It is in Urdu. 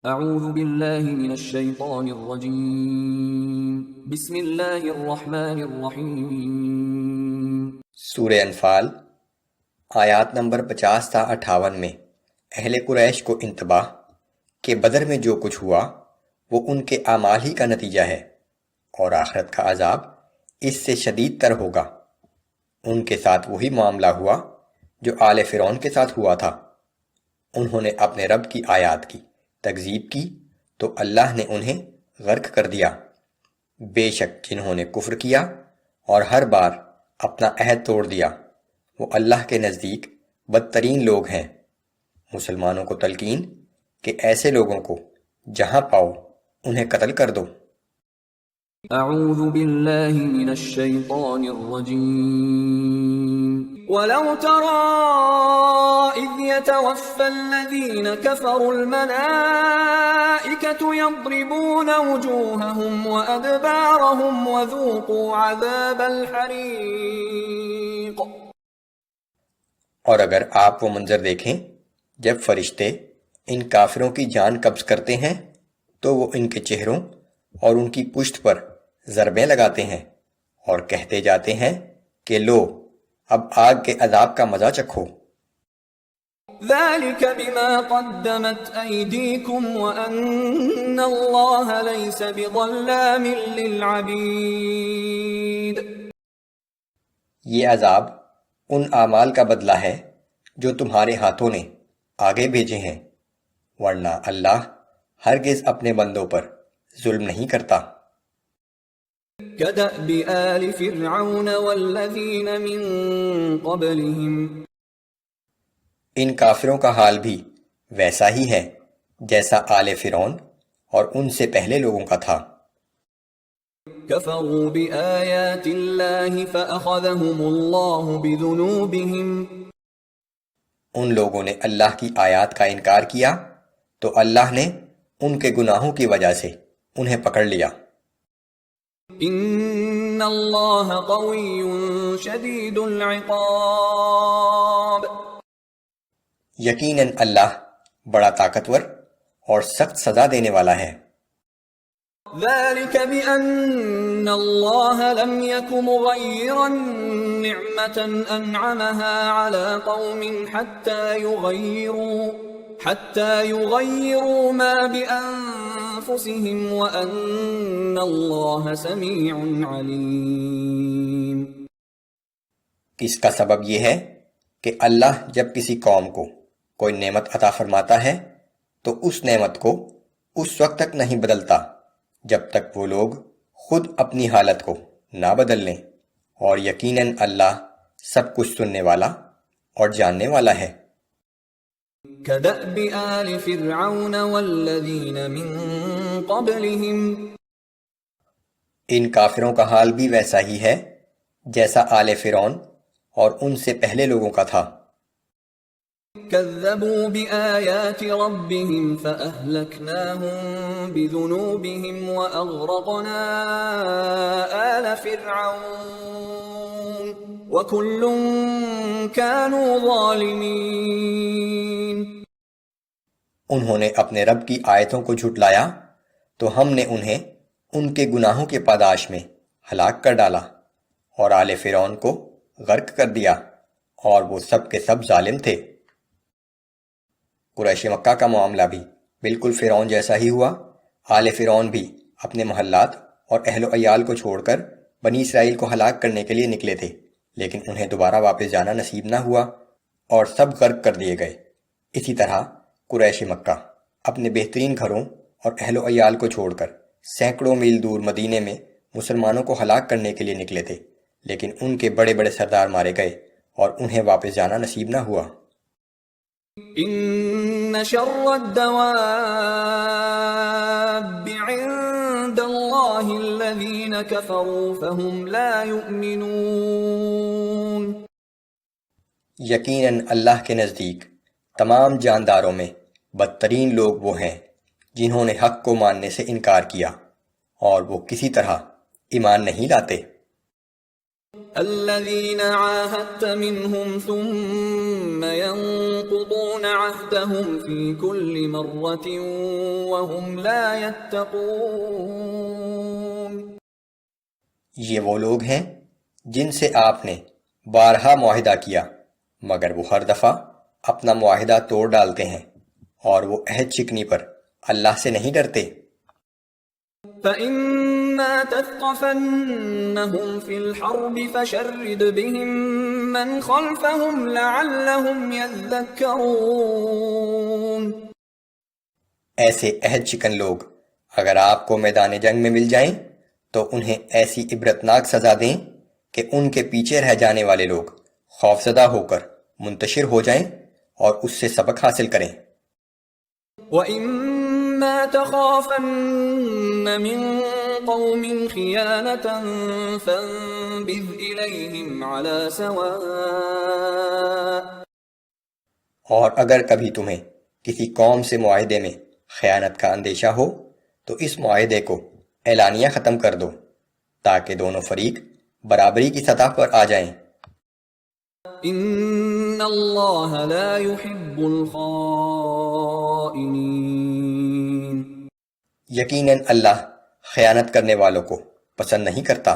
اعوذ باللہ من الشیطان الرجیم بسم اللہ الرحمن الرحیم۔ سورہ انفال آیات نمبر 50 تا 58 میں اہل قریش کو انتباہ کہ بدر میں جو کچھ ہوا وہ ان کے اعمال ہی کا نتیجہ ہے اور آخرت کا عذاب اس سے شدید تر ہوگا۔ ان کے ساتھ وہی معاملہ ہوا جو آل فرعون کے ساتھ ہوا تھا۔ انہوں نے اپنے رب کی آیات کی تکذیب کی تو اللہ نے انہیں غرق کر دیا۔ بے شک جنہوں نے کفر کیا اور ہر بار اپنا عہد توڑ دیا وہ اللہ کے نزدیک بدترین لوگ ہیں۔ مسلمانوں کو تلقین کہ ایسے لوگوں کو جہاں پاؤ انہیں قتل کر دو۔ اعوذ باللہ من الشیطان الرجیم۔ وَلَوْ تَرَىٰ إِذْ يَتَوَفَّى الَّذِينَ كَفَرُوا الْمَلَائِكَةُ يَضْرِبُونَ وُجُوهَهُمْ وَأَدْبَارَهُمْ وَذُوقُوا عَذَابَ الْحَرِيقِ۔ اور اگر آپ وہ منظر دیکھیں جب فرشتے ان کافروں کی جان قبض کرتے ہیں تو وہ ان کے چہروں اور ان کی پشت پر ضربیں لگاتے ہیں اور کہتے جاتے ہیں کہ لو اب آگ کے عذاب کا مزہ چکھو۔ ذَلِكَ بِمَا قَدَّمَتْ أَيْدِيكُمْ وَأَنَّ اللَّهَ لَيْسَ بِظَلَّامٍ لِّلْعَبِيدِ۔ یہ عذاب ان اعمال کا بدلہ ہے جو تمہارے ہاتھوں نے آگے بھیجے ہیں، ورنہ اللہ ہرگز اپنے بندوں پر ظلم نہیں کرتا۔ كَدَأْبِ آلِ فِرْعَوْنَ وَالَّذِينَ مِن قَبْلِهِمْ۔ ان کافروں کا حال بھی ویسا ہی ہے جیسا آل فرعون اور ان سے پہلے لوگوں کا تھا۔ كَفَرُوا بِآيَاتِ اللَّهِ فَأَخَذَهُمُ اللَّهُ بِذُنُوبِهِمْ۔ ان لوگوں نے اللہ کی آیات کا انکار کیا تو اللہ نے ان کے گناہوں کی وجہ سے انہیں پکڑ لیا۔ ان اللہ قوی شدید العقاب۔ یقیناً اللہ بڑا طاقتور اور سخت سزا دینے والا ہے۔ ذلك بأن الله لم يك مغيرا نعمة أنعمها على قوم حتى يغيروا ما بأنفسهم وأن الله سميع عليم۔ اس کا سبب یہ ہے کہ اللہ جب کسی قوم کو کوئی نعمت عطا فرماتا ہے تو اس نعمت کو اس وقت تک نہیں بدلتا جب تک وہ لوگ خود اپنی حالت کو نہ بدل لیں، اور یقیناً اللہ سب کچھ سننے والا اور جاننے والا ہے۔ كَدَأْبِ آلِ فِرْعَوْنَ وَالَّذِينَ مِن قَبْلِهِمْ۔ ان کافروں کا حال بھی ویسا ہی ہے جیسا آل فرعون اور ان سے پہلے لوگوں کا تھا۔ كَذَّبُوا بِآيَاتِ رَبِّهِمْ فَأَهْلَكْنَاهُمْ بِذُنُوبِهِمْ وَأَغْرَقْنَا آلَ فِرْعَوْنَ وَكُلٌّ كَانُوا ظَالِمِينَ۔ انہوں نے اپنے رب کی آیتوں کو جھٹلایا تو ہم نے انہیں ان کے گناہوں کے پاداش میں ہلاک کر ڈالا اور آل فرعون کو غرق کر دیا، اور وہ سب کے سب ظالم تھے۔ قریش مکہ کا معاملہ بھی بالکل فرعون جیسا ہی ہوا۔ آل فرعون بھی اپنے محلات اور اہل و عیال کو چھوڑ کر بنی اسرائیل کو ہلاک کرنے کے لیے نکلے تھے، لیکن انہیں دوبارہ واپس جانا نصیب نہ ہوا اور سب غرق کر دیے گئے۔ اسی طرح قریش مکہ اپنے بہترین گھروں اور اہل و عیال کو چھوڑ کر سینکڑوں میل دور مدینے میں مسلمانوں کو ہلاک کرنے کے لیے نکلے تھے، لیکن ان کے بڑے بڑے سردار مارے گئے اور انہیں واپس جانا نصیب نہ ہوا۔ ان شر الدواب عند اللہ الذین کفروا فهم لا یؤمنون۔ یقیناً اللہ کے نزدیک تمام جانداروں میں بدترین لوگ وہ ہیں جنہوں نے حق کو ماننے سے انکار کیا اور وہ کسی طرح ایمان نہیں لاتے۔ الذين عاهدت منهم ثم ينقضون عهدهم في كل مرة وهم لا يتقون. یہ وہ لوگ ہیں جن سے آپ نے بارہا معاہدہ کیا مگر وہ ہر دفعہ اپنا معاہدہ توڑ ڈالتے ہیں اور وہ عہد شکنی پر اللہ سے نہیں ڈرتے. فَإِمَّا تَثْقَفَنَّهُمْ فِي الْحَرْبِ فَشَرِّدْ بِهِمْ مَنْ خَلْفَهُمْ لَعَلَّهُمْ يَذَّكَّرُونَ. ایسے عہد شکن لوگ اگر آپ کو میدان جنگ میں مل جائیں تو انہیں ایسی عبرتناک سزا دیں کہ ان کے پیچھے رہ جانے والے لوگ خوفزدہ ہو کر منتشر ہو جائیں اور اس سے سبق حاصل کریں. وَإِمَّا تَخَافَنَّ مِن قَوْمٍ خِيَانَةً فَانبِذْ إِلَيْهِمْ عَلَى سَوَاءٍ. اور اگر کبھی تمہیں کسی قوم سے معاہدے میں خیانت کا اندیشہ ہو تو اس معاہدے کو اعلانیہ ختم کر دو تاکہ دونوں فریق برابری کی سطح پر آ جائیں. ان اللہ لا يحب الخائنین. یقیناً اللہ خیانت کرنے والوں کو پسند نہیں کرتا.